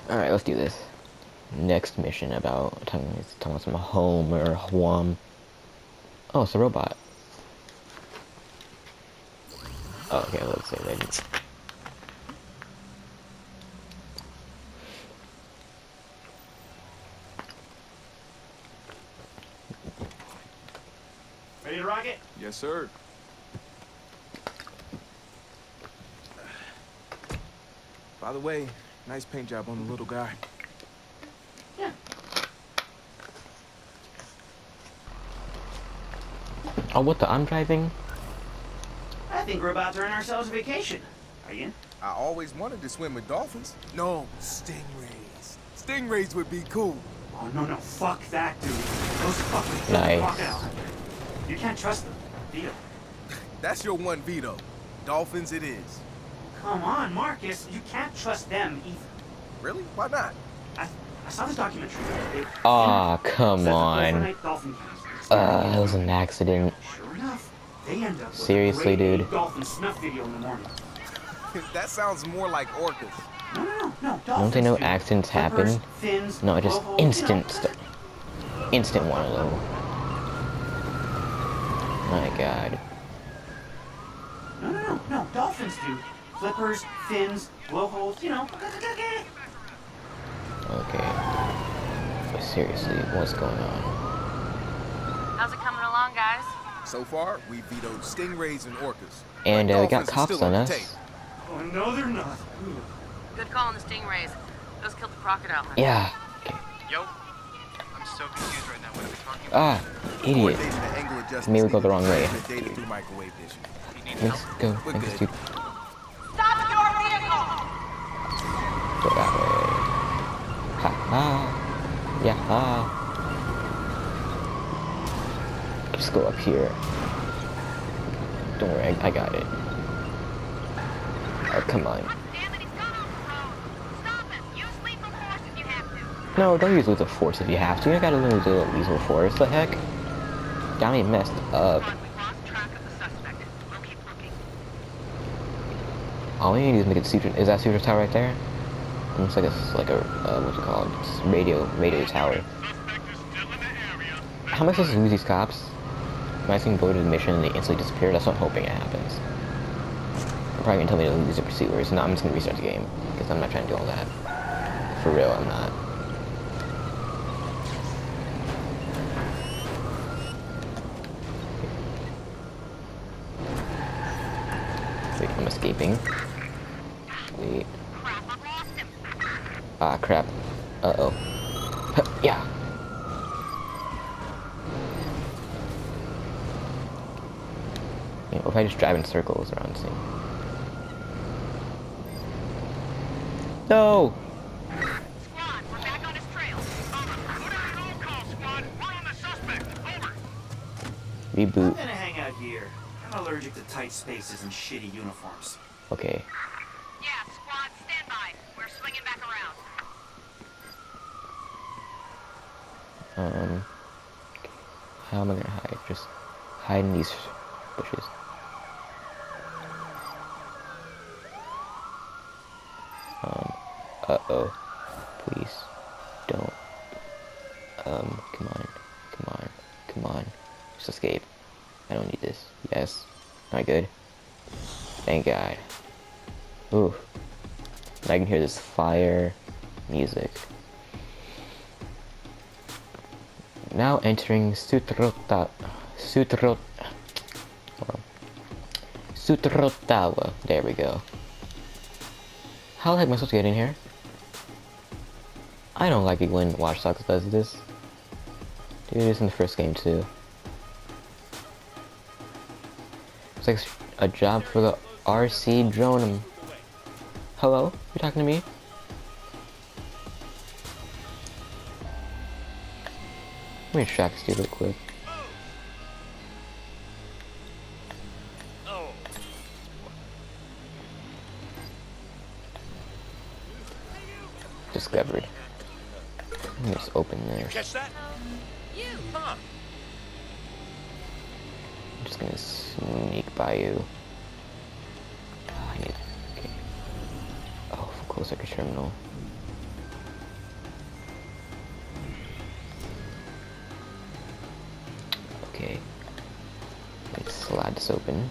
Alright, let's do this. Next mission about talking about some home or Hwam. Oh, it's a robot. Oh, okay, let's say that. Ready to rock it? Yes, sir. By the way, nice paint job on the little guy. Yeah. Oh, what the? I'm driving? I think we're about to earn ourselves a vacation. Are you in? I always wanted to swim with dolphins. No, stingrays. Stingrays would be cool. Oh, no, fuck that, dude. Those fuckers Nice. walk out. You can't trust them. Deal. That's your one veto. Dolphins it is. Come on, Marcus. You can't trust them either. Really? Why not? I saw this documentary. Aw, come Says on. overnight dolphin cameras. That was an accident. Sure enough, they end up with Seriously, a grade dude. A dolphin snuff video in the morning. That sounds more like orcas. No. Don't they know Dolphins, dude. accidents Flippers, happen? fins, No, just blowholes, instant instant one of them. My god. No. Dolphins do. Flippers, fins, blowholes, Okay. But seriously, what's going on? How's it coming along, guys? So far, we vetoed stingrays and orcas. And But we got dolphins are cops still on the us. table. Oh, no, they're not. Good call on the stingrays. Those killed the crocodile hunter. Yeah. Okay. Yo, I'm so confused right now. What are we talking about? Ah, idiot. Coordinating the angle adjustments Maybe we go the needed wrong to way. transmit data through microwave vision. You need Let's help? go. We're Thanks, good. dude. Stop your vehicle! Go that way. Ha ha. Yeah ha. Just go up here. Don't worry, I got it. Oh, come on. Damn it, he's gone off the road. Stop him. Use lethal force if you have to. No, don't use lethal force if you have to. You gotta use lethal force. The heck? Got me messed up. Come on, we've lost track of the suspect. We'll keep looking. All we need to do is make it Suture. Is that Suture Tower right there? Looks like it's like a what's it called? It's radio tower. How am I supposed to lose these cops? Am I going to go to the mission and they instantly disappear? That's what I'm hoping it happens. They're probably gonna tell me to lose the pursuers. No, I'm just gonna restart the game because I'm not trying to do all that. For real, I'm not. Wait, I'm escaping. Wait. Crap, I've lost him. Ah, crap. Uh-oh. Yeah. You know, if I just drive in circles around the scene. No! Squad, we're back on his trail. Over. Put out an all call, squad. We're on the suspect. Over. I'm Reboot. gonna hang out here. I'm allergic to tight spaces and shitty uniforms. Okay. Yeah, squad, stand by. We're swinging back around. How am I gonna hide? Just hide in these bushes. Uh-oh. Please. Don't. Come on. Just escape. I don't need this. Yes. Not good. Thank God. Ooh. I can hear this fire music. Now entering Sutrotawa. There we go. How the heck am I supposed to get in here? I don't like it when Watch Dogs does this. Dude, this in the first game too. It's like a job for the RC drone. Hello? You talking to me? Let me track this dude real quick. Discovered. Let me just open there. Catch that? Huh. I'm just gonna sneak by you. I need. Okay. Oh, close circuit terminal. this open.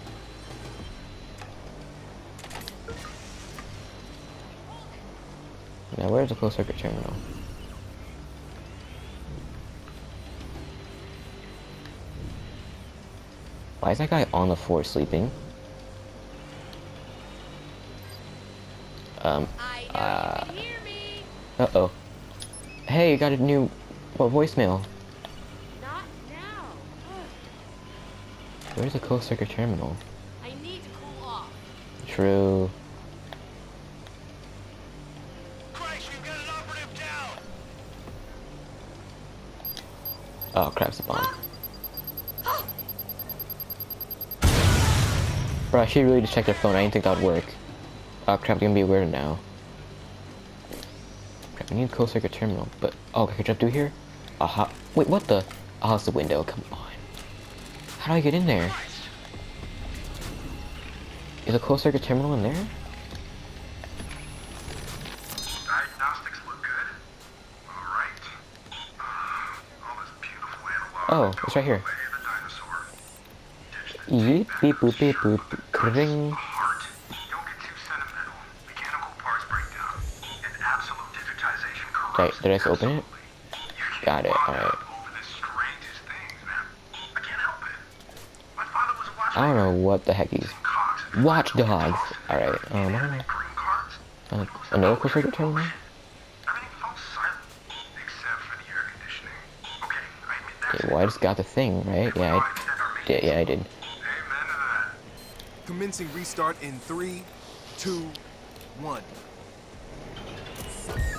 Now where's the closed circuit terminal? Why is that guy on the floor sleeping? I know you can hear me. Uh-oh. Hey, you got a new voicemail. Not now. Where's the closed circuit terminal? I need to cool off. True. Christ, we've got an operative down! Oh crap, it's a bomb. Bro, she really just checked her phone. I didn't think that would work. Oh crap, you're gonna be weird now. Crap, I need a closed circuit terminal. But, oh, can I jump through here? Aha. Wait, what the? Oh, it's the window. Come on. How do I get in there? Is a closed circuit terminal in there? Diagnostics look good. Alright. All this beautiful analog. Oh, it's right here. The dinosaur. Yeep, beep, boop, beep, boop. Kring. Heart. Don't get too sentimental. Mechanical parts break down. And absolute digitization corrupts. Right, did I just open it? Got it, alright. Over the strangest things, man. I can't help it. My father was a watchmaker. I don't know what the heck he's... Watch dogs. Alright, I don't know. Green cards. Another closed circuit terminal? Everything felt silent. Except for the air conditioning. Okay, I admit that's Okay, well, I just got the thing, right? Yeah, I did. Yeah, I did. Amen to that. Commencing restart in 3, 2, 1.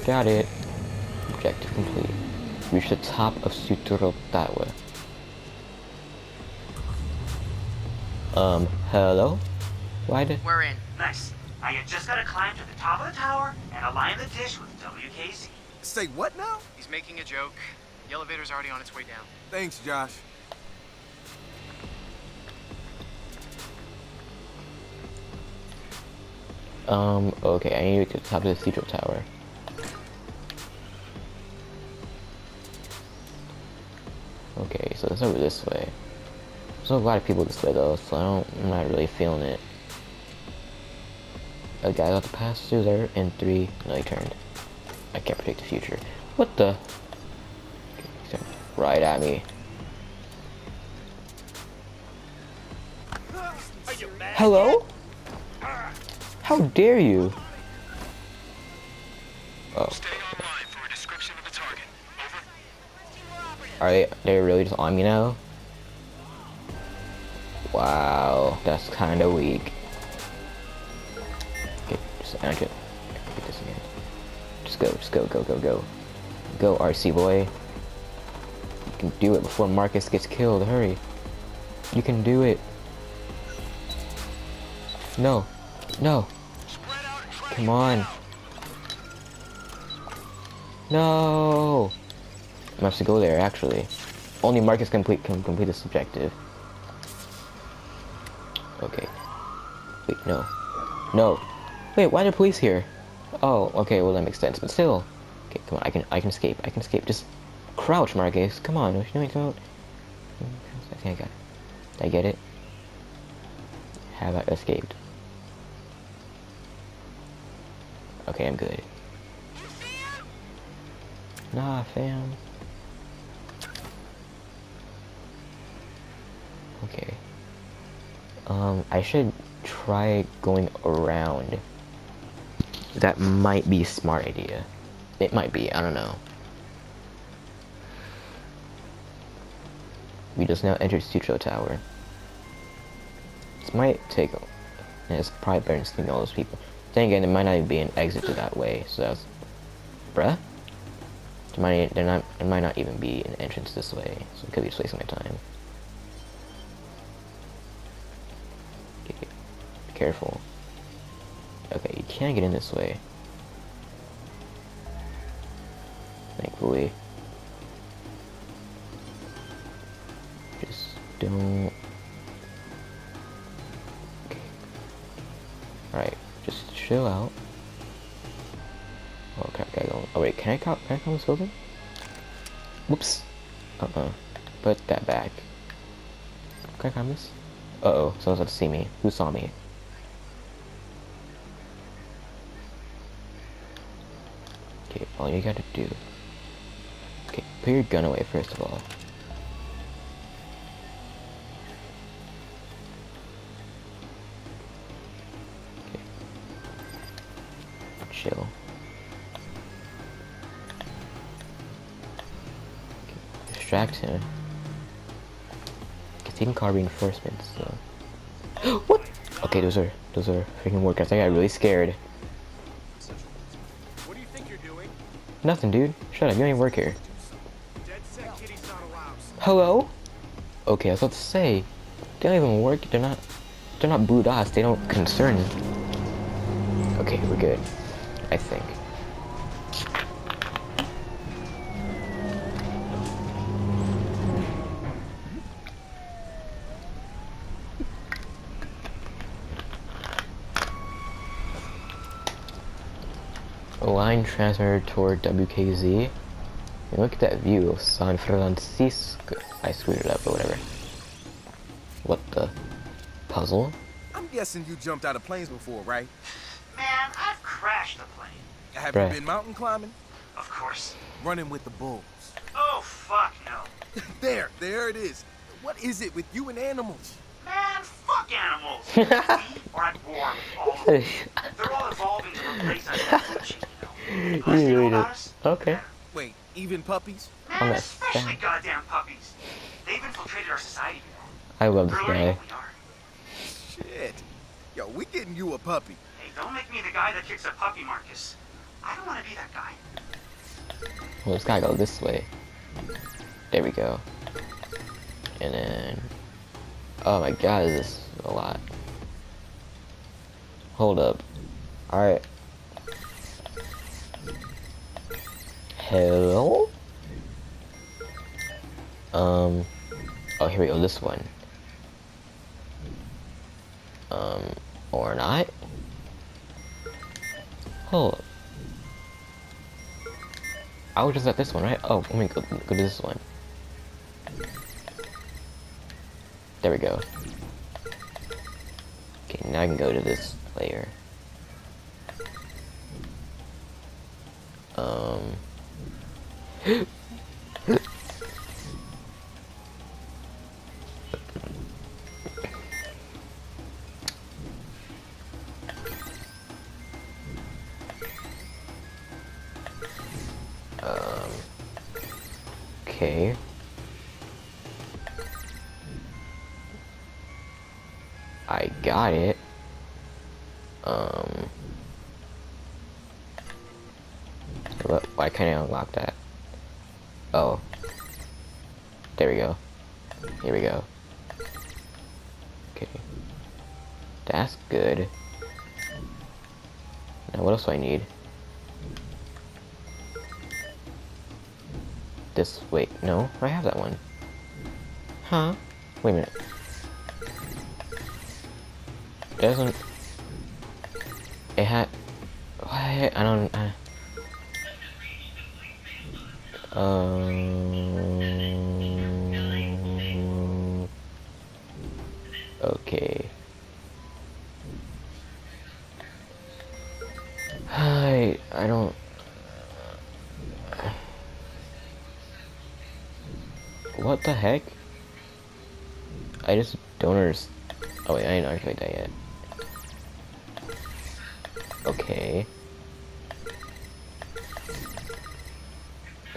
Got it. Objective complete. Reach the top of Suturo Tower. Hello? Why did... We're in. Nice. Now you just gotta climb to the top of the tower and align the dish with WKZ. Say what now? He's making a joke. The elevator's already on its way down. Thanks, Josh. Okay, I need to get to the top of the Cathedral Tower. Okay, so it's over this way. There's a lot of people this way though, so I'm not really feeling it. A guy about to pass through there in 3, no, he turned. I can't predict the future. What the? He turned right at me. Hello? How dare you? Oh. Stay online for a description of the target. Over. Are they really just on me now? Wow, that's kind of weak. Okay, just anchor. Get this again. Just go, go. Go, RC boy. You can do it before Marcus gets killed. Hurry. You can do it. No. Come on. No. I have to go there, actually. Only Marcus can complete this objective. Okay. Wait, no. No. Wait, why are the police here? Oh, okay, well that makes sense, but still. Okay, come on, I can escape. Just crouch, Marcus. Come on, what you doing? Come out. I think I got it. Did I get it? Have I escaped? Okay, I'm good. Nah, fam. Okay. I should try going around. That might be a smart idea. It might be, I don't know. We just now entered Sutro Tower. This might take... It's probably better than sleeping all those people. Then again, there might not even be an exit to that way, so that's... Bruh? There might not even be an entrance this way, so it could be just wasting my time. Okay, be careful. Okay, you can't get in this way. Thankfully. Just don't... Okay. Alright, just chill out. Oh crap, gotta go. Oh wait, can I climb this building? Whoops. Put that back. Can I climb this? Uh-oh, someone's about to see me. Who saw me? Okay, all you gotta do... Okay, put your gun away first of all. Okay. Chill. Okay. Distract him. Taking car reinforcements, so... What? Okay, those are freaking workers. I got really scared. What do you think you're doing? Nothing, dude. Shut up. You don't even work here. Dead set kitty's not allowed. Hello? Okay, I was about to say, they don't even work. They're not blue dots. They don't concern me. Okay, we're good. I think. Line transfer toward WKZ. And look at that view of San Francisco. I screwed it up or whatever. What the? Puzzle? I'm guessing you jumped out of planes before, right? Man, I've crashed a plane. Have Bruh. you been mountain climbing? Of course. Running with the bulls? Oh, fuck no. There it is. What is it with you and animals? Man, fuck animals. See? Or I'm bored with all of them. They're all evolving to replace us with Gucci, you know. Plus, they know about us. Okay. Wait, even puppies? I'm Man, a especially fan. goddamn puppies. They've infiltrated our society, you know. I love this We're learning guy. who we are. Shit. Yo, we getting you a puppy. Hey, don't make me the guy that kicks a puppy, Marcus. I don't want to be that guy. Well, it's gotta go this way. There we go. And then... Oh my god, this is a lot. Hold up. Alright. Hello? Oh, here we go, this one. Or not? Hold up. I was just at this one, right? Oh, let me go to this one. There we go. Okay, now I can go to this layer. Okay. I got it. Why can't I unlock that? Oh. There we go. Here we go. Okay. That's good. Now what else do I need? This, wait, no, I have that one. Huh? Wait a minute. It doesn't... It had... What? I don't... Okay. I don't... What the heck? I just don't understand. Oh wait, I didn't activate that yet. Okay.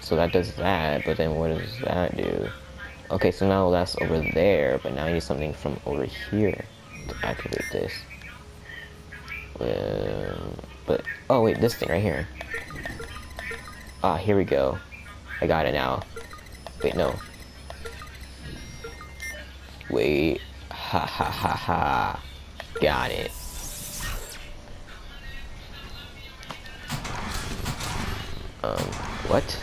So that does that, but then what does that do? Okay, so now that's over there, but now I need something from over here to activate this. But, oh wait, this thing right here. Ah, here we go. I got it now. Wait, no. Wait. Ha ha ha ha. Got it. What?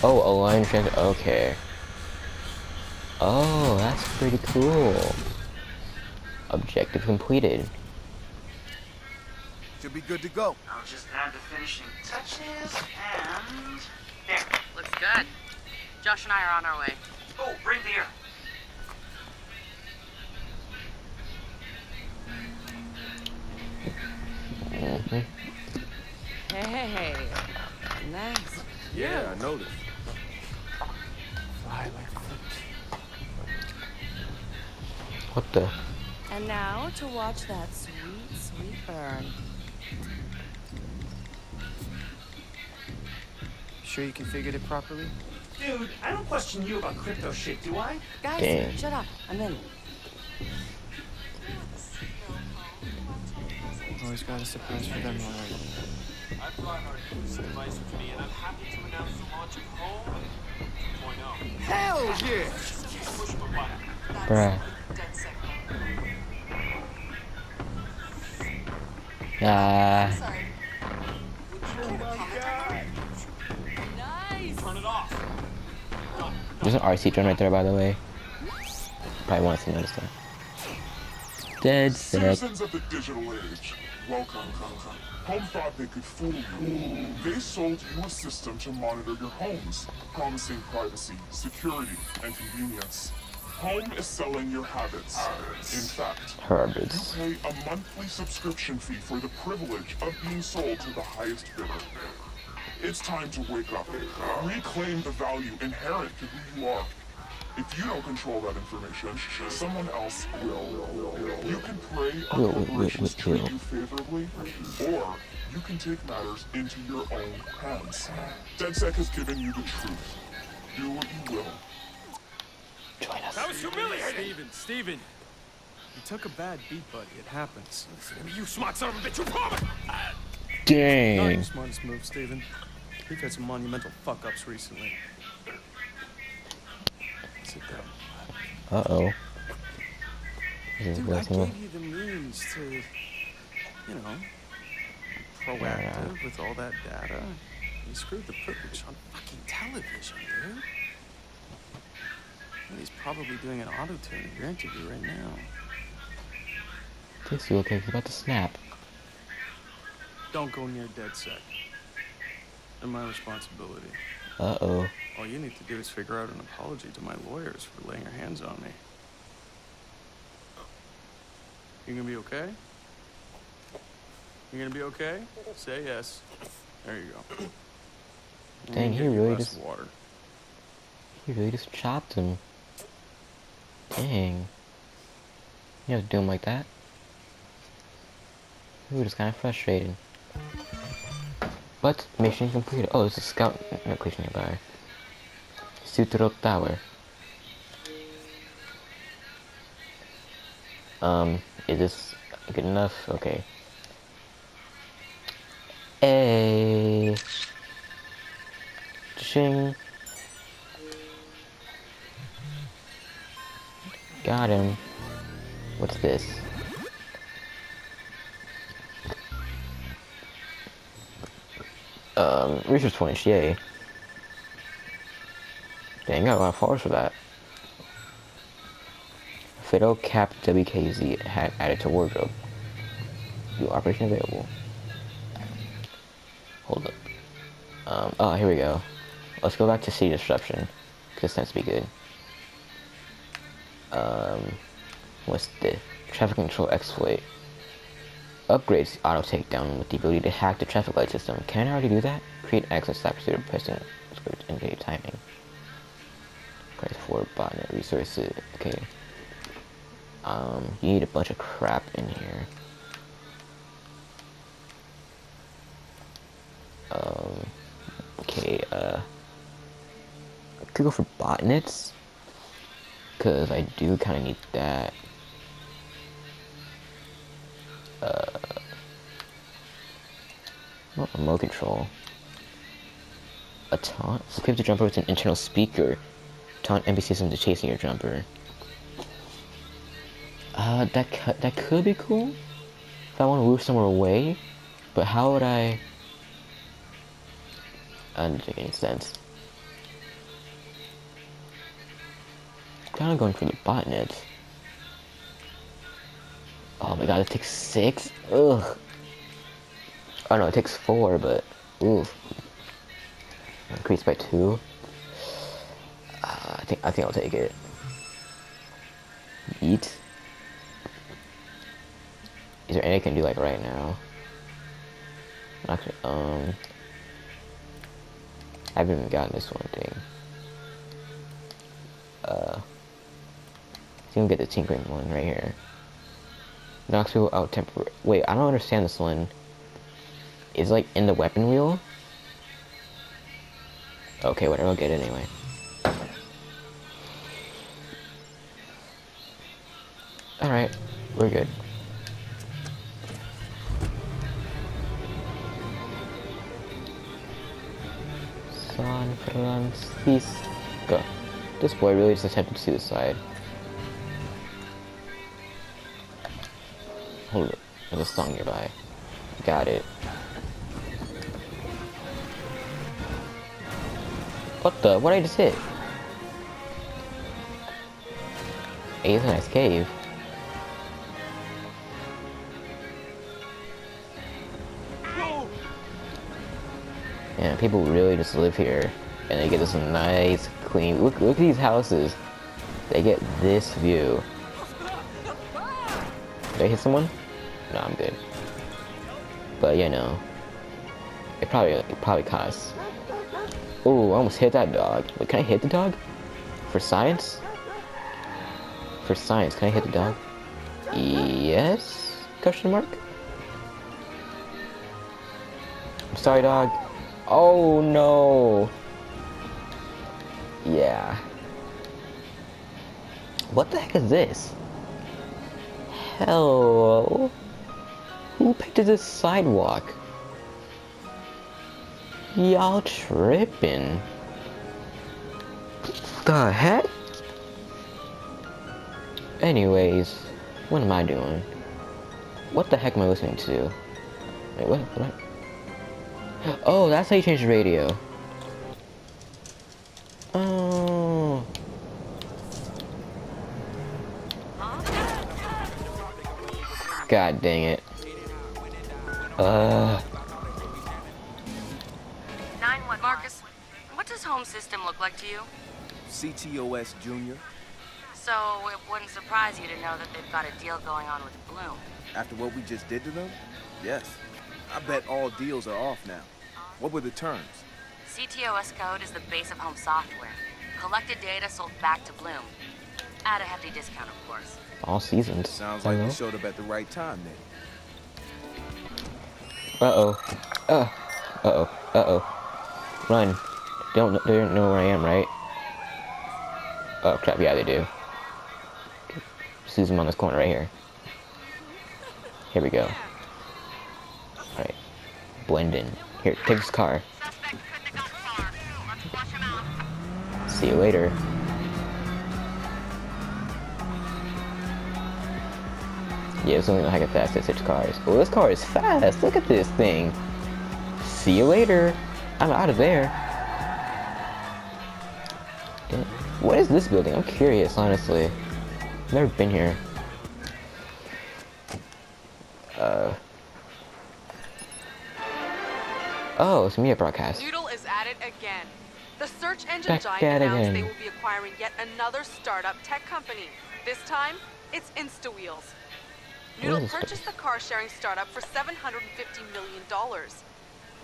Oh, align trans. Okay. Oh, that's pretty cool. Objective completed. Should be good to go. I'll just add the finishing touches and... There. Looks good. Josh and I are on our way. Oh, bring the air. Mm-hmm. Hey, nice. Yeah, I noticed. Fly like fruit. What the? And now to watch that sweet, sweet burn. Sure you configured it properly? Dude, I don't question you about crypto shit, do I? Guys, Dang. shut up. I'm in. Always got a surprise for them, alright. I've brought our newest device with me, and I'm happy to announce the launch of Home 2.0. Hell yeah! Push the button. Bruh. Ah. Turn it off. There's an RC drone right there, by the way. Probably wants to notice that. Dead set. Citizens of the digital age, welcome. Home thought they could fool you. They sold you a system to monitor your homes, promising privacy, security, and convenience. Home is selling your habits. In fact, you Habits. pay a monthly subscription fee for the privilege of being sold to the highest bidder. It's time to wake up. Reclaim the value inherent to who you are. If you don't control that information, someone else will. You can pray on corporations treat you favorably, or you can take matters into your own hands. DedSec has given you the truth. Do what you will. Join us. That was humiliating. Steven! You took a bad beat, buddy. It happens. You smart son of a bitch, you promised. Not Dang. your smartest move, Steven. We've had some monumental fuck-ups recently. Sit down. Uh-oh. This is Dude, I blessing. gave you the means to, you know, proactive with all that data. You screwed the pooch on fucking television, dude. And he's probably doing an auto-tune of your interview right now. This you okay? He's about to snap. Don't go near DedSec. They're my responsibility. Uh-oh. All you need to do is figure out an apology to my lawyers for laying their hands on me. You gonna be okay? You gonna be okay? Say yes. There you go. I'm Dang, gonna he give you a really glass just- of water. He really just chopped him. Dang. You have to do him like that? Ooh, just kind of frustrated. But, mission completed. Oh, there's a scout location nearby. Sutro Tower. Is this good enough? Okay. Hey. Ching. Got him. What's this? Research points, yay. Dang, got a lot of followers for that. Fiddle Cap WKZ had added to wardrobe. New operation available. Hold up. Oh, here we go. Let's go back to City Disruption. Because this tends to be good. What's this? Traffic control exploit. Upgrades auto takedown with the ability to hack the traffic light system. Can I already do that? Create access stop through pressing script and indicate timing. Price for botnet resources. Okay. You need a bunch of crap in here. Okay, I could go for botnets. Cause I do kinda need that. Remote control. A taunt? Equip the jumper with an internal speaker. Taunt NPC system to chasing your jumper. That could be cool. If I want to move somewhere away. But how would I... That doesn't make any sense. Kind of going for the botnet. Oh my god, it takes 6? Ugh. Oh no, it takes 4, but... Ooh. Increased by 2. I think I'll take it. Eat. Is there anything I can do like right now? Actually, I haven't even gotten this one thing. So you can get the tinkering one right here. Knocks people out temporary. Wait, I don't understand this one. Is like in the weapon wheel? Okay, whatever, I'll get it anyway. Alright, we're good. San Francisco. This boy really just attempted suicide. Hold it. There's a song nearby. Got it. What the? What did I just hit? Hey, it's a nice cave. Yeah, people really just live here, and they get this nice, clean. Look at these houses. They get this view. Did I hit someone? No, I'm good. But you know, it probably caught us. Oh, I almost hit that dog. Wait, can I hit the dog? For science? For science, can I hit the dog? Yes? Question mark? I'm sorry, dog. Oh no. Yeah. What the heck is this? Hello? Who picked this sidewalk? Y'all tripping. The heck? Anyways, what am I doing? What the heck am I listening to? Wait, what? Oh, that's how you change the radio. Oh. God dang it. 911. Marcus, what does home system look like to you? CTOS Junior. So it wouldn't surprise you to know that they've got a deal going on with Bloom. After what we just did to them? Yes. I bet all deals are off now. What were the terms? CTOS code is the base of home software. Collected data sold back to Bloom. At a hefty discount, of course. All seasons. Sounds like you showed up at the right time then. Uh-oh. Uh-oh. Run. They don't know where I am, right? Oh, crap. Yeah, they do. Susan on this corner right here. Here we go. Alright. Blend in. Here, take this car. See you later. Yeah, it's only like a fast as 6 cars. Oh, this car is fast. Look at this thing. See you later. I'm out of there. What is this building? I'm curious, honestly. I've never been here. Oh, it's media broadcast. Noodle is at it again. The search engine Back giant at it announced again. they will be acquiring yet another startup tech company. This time, it's InstaWheels. Noodle is purchased the car-sharing startup for $750 million.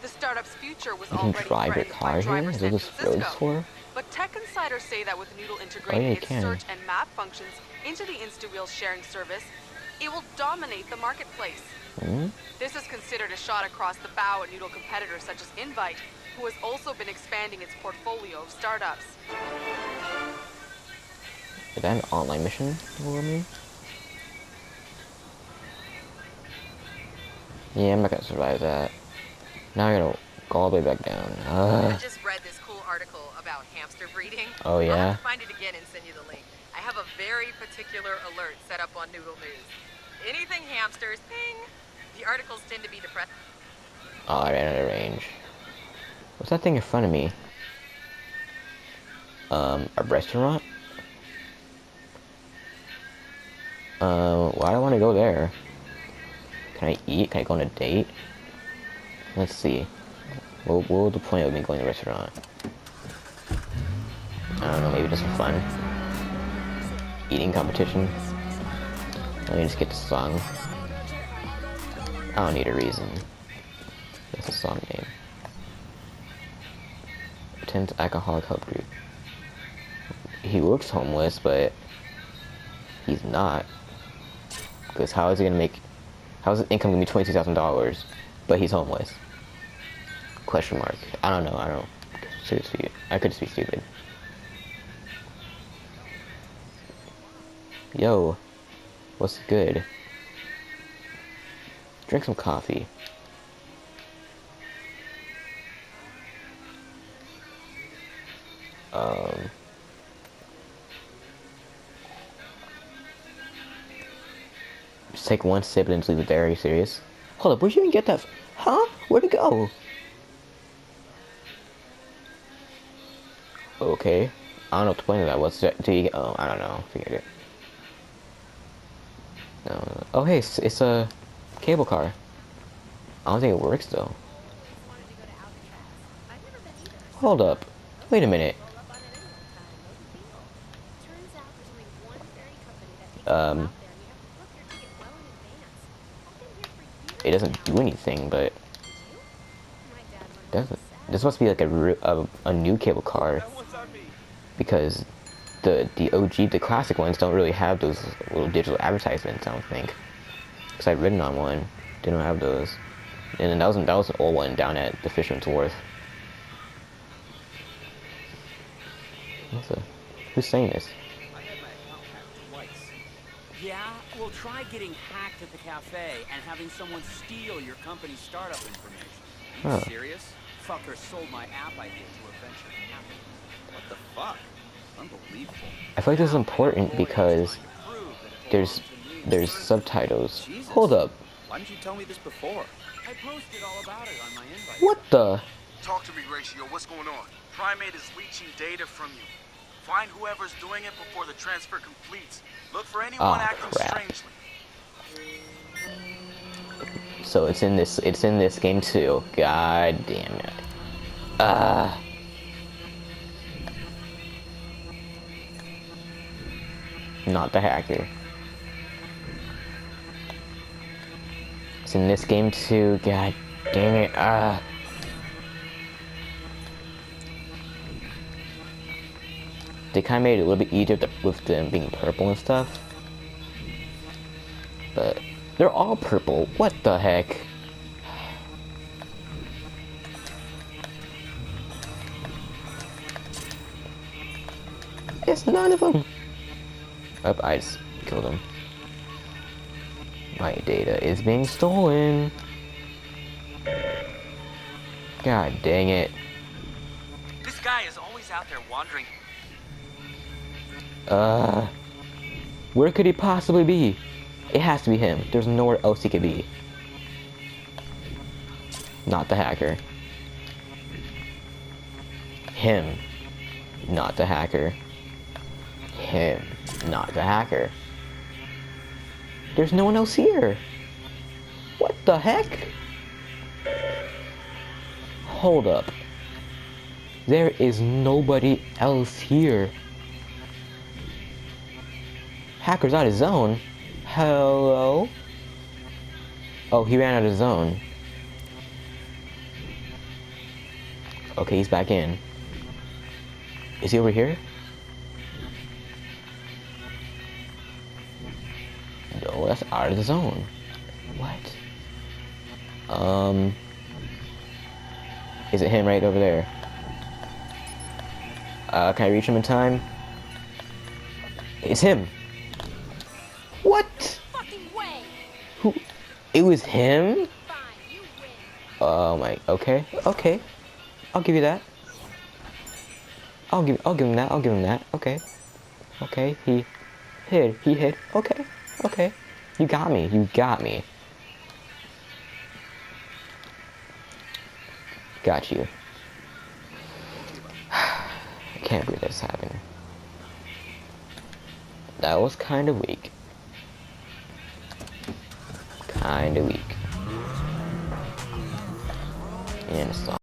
The startup's future was You can already drive your threatened car by here? driver Is San it just road Francisco. tour? But tech insiders say that with Noodle Oh, integrating yeah, you its can. search and map functions into the InstaWheels sharing service, it will dominate the marketplace. This is considered a shot across the bow at Noodle competitors such as Invite, who has also been expanding its portfolio of startups. Is that an online mission for me? Yeah, I'm not gonna survive that. Now I gotta go all the way back down. I just read this cool article about hamster breeding. Oh, yeah? I'll have to find it again and send you the link. I have a very particular alert set up on Noodle News. Anything hamsters, ping! The articles tend to be depressing. Oh, I ran out of range. What's that thing in front of me? A restaurant? Why do I want to go there? Can I eat? Can I go on a date? Let's see. What was the point of me going to the restaurant? I don't know, maybe just for fun. Eating competition. Let me just get the song. I don't need a reason. This is song name? Attends alcoholic help group. He looks homeless, but he's not. Because how is he gonna make? How's his income gonna be $22,000? But he's homeless. Question mark. I don't know. I don't. Seriously, I could just be stupid. Yo, what's good? Drink some coffee. Just take one sip and then leave it there. Are you serious? Hold up, where'd you even get that? Huh? Where'd it go? Okay. I don't know what the point of that was. Do you, oh, I don't know. Forget it. No. Oh, hey, it's a cable car. I don't think it works, though. Hold up. Wait a minute. It doesn't do anything, but doesn't. This must be like a new cable car, because the OG, the classic ones don't really have those little digital advertisements. I don't think, because I've ridden on one, they don't have those. And then that was an old one down at the Fisherman's Wharf. Who's saying this? I had my account hacked twice. Yeah, well, try getting hacked at the cafe and having someone steal your company's startup information. Are you serious? Fucker sold my app idea to a venture capitalist. What the fuck? Unbelievable. I feel like this is important because there's subtitles. Jesus. Hold up. Why didn't you tell me this before? I posted all about it on my invite. What the? Talk to me, Ratio. What's going on? Primate is leeching data from you. Find whoever's doing it before the transfer completes. Look for anyone acting strangely. So it's in this game too. God damn it. Not the hacker. It's in this game too. God damn it. They kind of made it a little bit easier with them being purple and stuff. But they're all purple. What the heck? It's none of them. Oh, I just killed him. My data is being stolen. God dang it. This guy is always out there wandering. Where could he possibly be? It has to be him. There's nowhere else he could be. Not the hacker. Him. Not the hacker. Him. Not the hacker. There's no one else here. What the heck? Hold up. There is nobody else here. Hacker's out of zone. Hello? Oh, he ran out of zone. Okay, he's back in. Is he over here? No, that's out of the zone. What? Is it him right over there? Can I reach him in time? It's him. What? Fucking way. Who? It was him? Fine, you win. Oh my. Okay. Okay. I'll give you that. I'll give him that. I'll give him that. Okay. Okay. He hid. He hid. Okay. Okay. You got me. You got me. Got you. I can't believe this happened. That was kind of weak. Kind of weak.